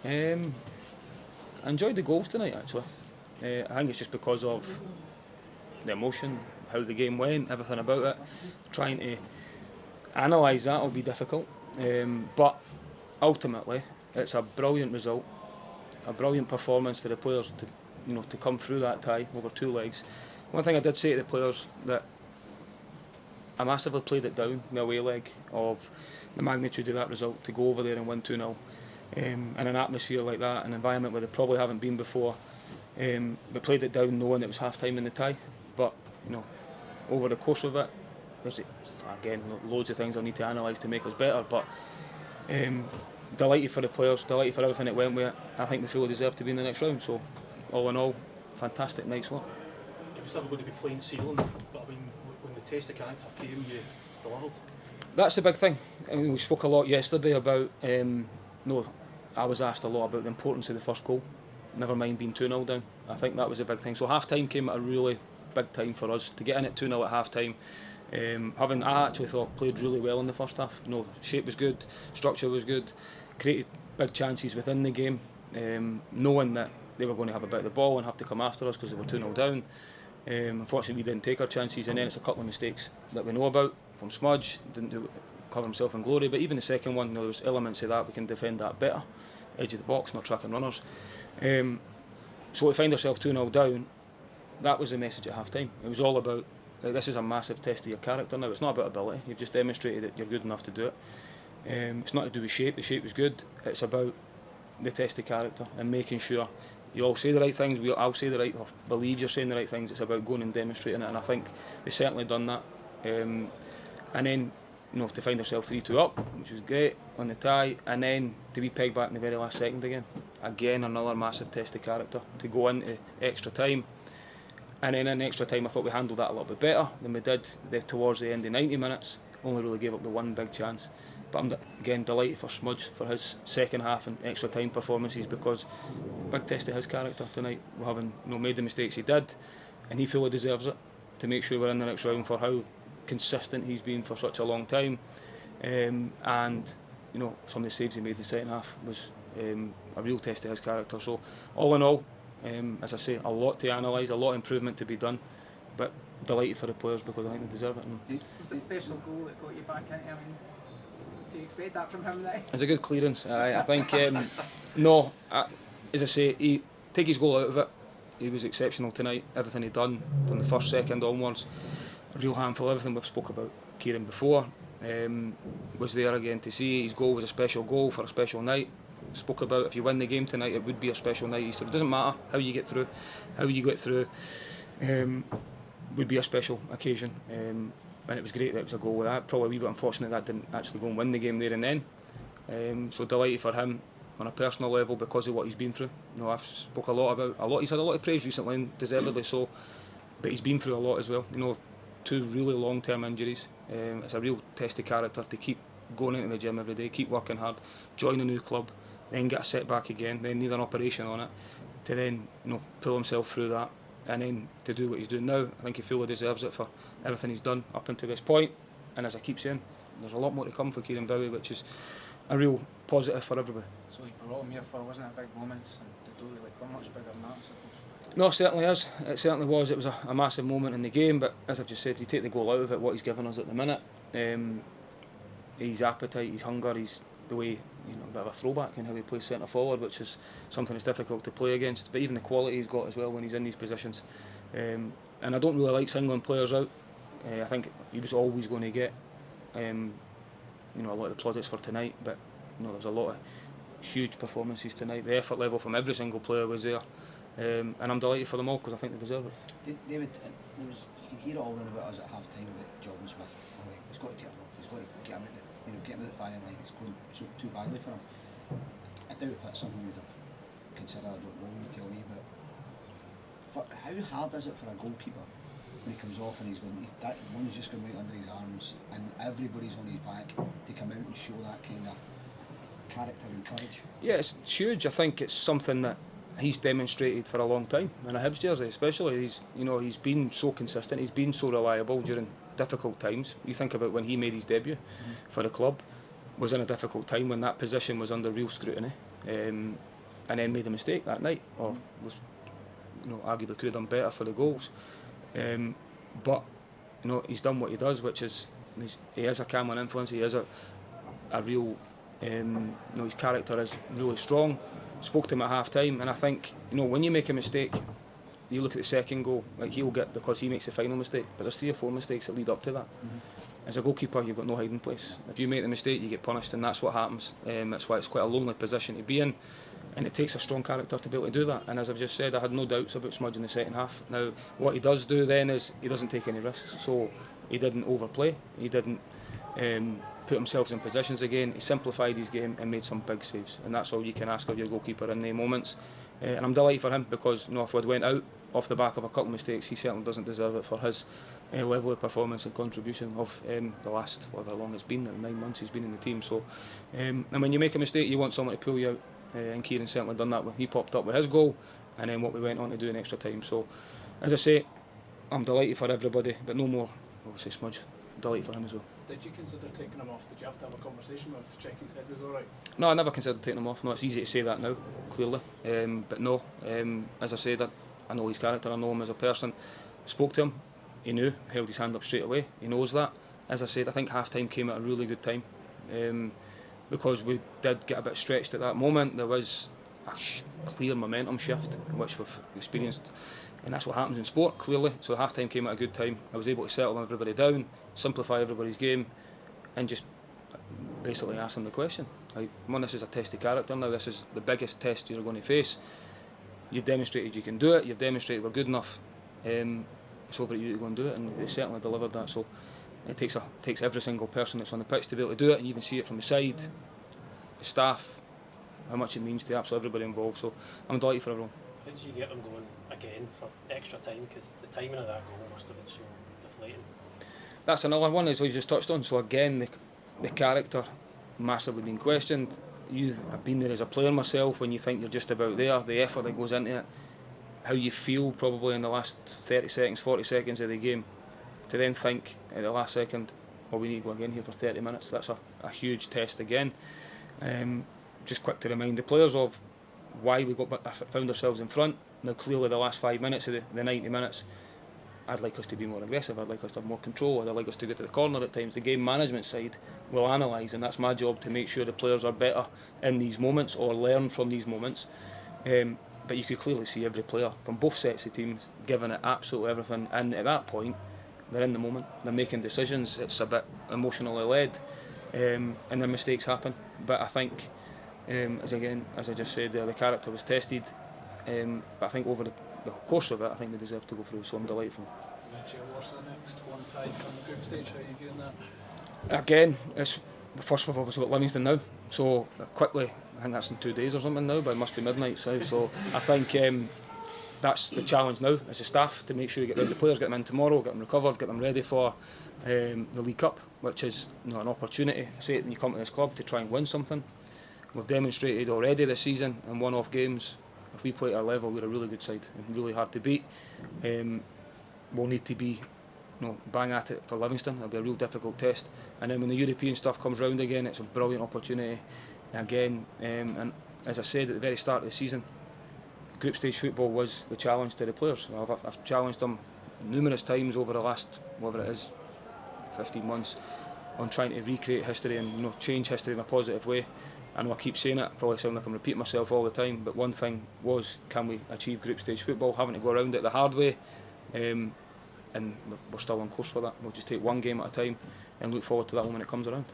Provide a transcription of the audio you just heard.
I enjoyed the goals tonight, actually. I think it's just because of the emotion, how the game went, everything about it. Trying to analyse that will be difficult, but ultimately it's a brilliant result, a brilliant performance for the players to come through that tie over 2 legs. One thing I did say to the players that I massively played it down the away leg of the magnitude of that result, to go over there and win 2-0 in an atmosphere like that, an environment where they probably haven't been before. We played it down knowing it was half time in the tie, but over the course of it, there's again loads of things I need to analyse to make us better, but delighted for the players, delighted for everything that went with it. I think we fully deserve to be in the next round, so all in all, fantastic night's work. It was never going to be plain sailing, but I mean, when the test of character came, you delivered. That's the big thing. I mean, we spoke a lot yesterday about, I was asked a lot about the importance of the first goal, never mind being 2-0 down. I think that was a big thing. So half time came at a really big time for us to get in at 2-0 at half time. I actually thought played really well in the first half. Shape was good, structure was good, created big chances within the game, knowing that they were going to have a bit of the ball and have to come after us because they were 2-0 down. Unfortunately, we didn't take our chances, and then it's a couple of mistakes that we know about from Smudge. Didn't cover himself in glory, but even the second one, there was elements of that. We can defend that better, edge of the box, not tracking runners. So we find ourselves 2-0 down. That was the message at half time. It was all about this is a massive test of your character now. It's not about ability. You've just demonstrated that you're good enough to do it. It's not to do with shape. The shape was good. It's about the test of character and making sure you all say the right things. I'll say the right, or believe you're saying the right things. It's about going and demonstrating it, and I think we've certainly done that. And then to find ourselves 3-2 up, which was great on the tie, and then to be pegged back in the very last second again. Again, another massive test of character to go into extra time. And then in extra time, I thought we handled that a little bit better than we did towards the end of 90 minutes. Only really gave up the one big chance. But I'm again delighted for Smudge for his second half and extra time performances, because big test of his character tonight. We haven't made the mistakes he did, and he fully deserves it to make sure we're in the next round for how consistent he's been for such a long time. And some of the saves he made in the second half was a real test of his character. So all in all, as I say, a lot to analyse, a lot of improvement to be done, but delighted for the players because I think they deserve it. It's a special goal that got you back in. I mean, do you expect that from him now? It's a good clearance. I think, as I say, take his goal out of it. He was exceptional tonight. Everything he done from the first second onwards, a real handful. Everything we've spoke about Kieran before was there again to see. His goal was a special goal for a special night. Spoke about if you win the game tonight, it would be a special night. He said it doesn't matter how you get through, would be a special occasion. And it was great that it was a goal with that. Probably a wee bit unfortunate that didn't actually go and win the game there and then. So delighted for him on a personal level because of what he's been through. I've spoke a lot. He's had a lot of praise recently, and deservedly so. But he's been through a lot as well. 2 really long-term injuries. It's a real test of character to keep going into the gym every day, keep working hard, join a new club, then get a setback again, then need an operation on it, to then pull himself through that, and then to do what he's doing now. I think he fully deserves it for everything he's done up until this point. And as I keep saying, there's a lot more to come for Kieran Bowie, which is a real positive for everybody. So you brought him here for, wasn't it, big moments, and they don't really come much bigger than that, I suppose. No, it certainly is. It certainly was. It was a massive moment in the game, but as I've just said, you take the goal out of it, what he's given us at the minute, his appetite, his hunger, the way, a bit of a throwback in how he plays centre forward, which is something that's difficult to play against, but even the quality he's got as well when he's in these positions. And I don't really like singling players out. I think he was always going to get a lot of the plaudits for tonight, but there was a lot of huge performances tonight. The effort level from every single player was there, and I'm delighted for them all because I think they deserve it. David, you could hear it all round about us at half time about Jordan Smith. He's got to take him off. He's got to get him out the firing line. It's going too badly for him. I doubt if that's something you'd have considered. I don't know. You tell me. But how hard is it for a goalkeeper when he comes off and that one's just going right under his arms, and everybody's on his back, to come out and show that kind of character and courage? Yeah, it's huge. I think it's something that he's demonstrated for a long time in a Hibs jersey, especially. He's been so consistent. He's been so reliable during difficult times. You think about when he made his debut for the club, was in a difficult time when that position was under real scrutiny. and then made a mistake that night, or was, arguably could have done better for the goals. But he's done what he does, which is he is a Cameron influence. He is a real, his character is really strong. Spoke to him at half time, and I think when you make a mistake, you look at the second goal, like he'll get, because he makes the final mistake, but there's 3 or 4 mistakes that lead up to that. As a goalkeeper, you've got no hiding place. If you make the mistake, you get punished, and that's what happens. That's why it's quite a lonely position to be in, and it takes a strong character to be able to do that. And as I've just said, I had no doubts about Smudge in the second half. Now, what he does do then is he doesn't take any risks, so he didn't overplay, he didn't put himself in positions again, he simplified his game and made some big saves, and that's all you can ask of your goalkeeper in the moments. And I'm delighted for him, because if we'd went out off the back of a couple of mistakes, he certainly doesn't deserve it for his level of performance and contribution of the last, however long it's been, 9 months he's been in the team. So, and when you make a mistake, you want someone to pull you out, and Kieran certainly done that when he popped up with his goal, and then what we went on to do in extra time. So, as I say, I'm delighted for everybody, but no more, obviously, Smudge. Delighted for him as well. Did you consider taking him off? Did you have to have a conversation with him to check his head was alright? No, I never considered taking him off. No, it's easy to say that now, clearly. But no, as I said, I know his character, I know him as a person. Spoke to him, he knew, held his hand up straight away, he knows that. As I said, I think half time came at a really good time, because we did get a bit stretched at that moment. There was a clear momentum shift, which we've experienced, and that's what happens in sport, clearly. So half time came at a good time. I was able to settle everybody down, simplify everybody's game, and just basically ask them the question. Like, this is a test of character now, this is the biggest test you're going to face. You've demonstrated you can do it, you've demonstrated we're good enough, it's over to you to go and do it, and they certainly delivered that. So it takes every single person that's on the pitch to be able to do it, and you even see it from the side, the staff, how much it means to absolutely everybody involved. So I'm delighted for everyone. How did you get them going again for extra time? Because the timing of that goal must have been so deflating. That's another one, as we just touched on. So again, the character massively being questioned. I've been there as a player myself. When you think you're just about there, the effort that goes into it, how you feel probably in the last 30 seconds, 40 seconds of the game, to then think at the last second, we need to go again here for 30 minutes. That's a huge test again. Just quick to remind the players of why we found ourselves in front. Now clearly the last 5 minutes of the 90 minutes, I'd like us to be more aggressive, I'd like us to have more control, I'd like us to get to the corner at times. The game management side will analyse, and that's my job, to make sure the players are better in these moments or learn from these moments. But you could clearly see every player from both sets of teams giving it absolutely everything, and at that point they're in the moment, they're making decisions, it's a bit emotionally led, and then mistakes happen. But I think, as I just said there, the character was tested, but I think over the course of it, I think they deserve to go through, so I'm delighted for them. What's the next one tie from the group stage? How are you viewing that? Again, it's first we've obviously got Livingston now, so quickly, I think that's in 2 days or something now, but it must be midnight, so I think that's the challenge now as a staff, to make sure you get the players, get them in tomorrow, get them recovered, get them ready for the League Cup, which is an opportunity, say it when you come to this club, to try and win something. We've demonstrated already this season in one-off games, if we play at our level, we're a really good side and really hard to beat. We'll need to be bang at it for Livingston. It'll be a real difficult test, and then when the European stuff comes round again, it's a brilliant opportunity again. And as I said at the very start of the season, group stage football was the challenge to the players. I've challenged them numerous times over the last, whatever it is, 15 months, on trying to recreate history and change history in a positive way. I know I keep saying it, I probably sound like I'm repeating myself all the time, but one thing was, can we achieve group stage football, having to go around it the hard way, and we're still on course for that. We'll just take one game at a time and look forward to that one when it comes around.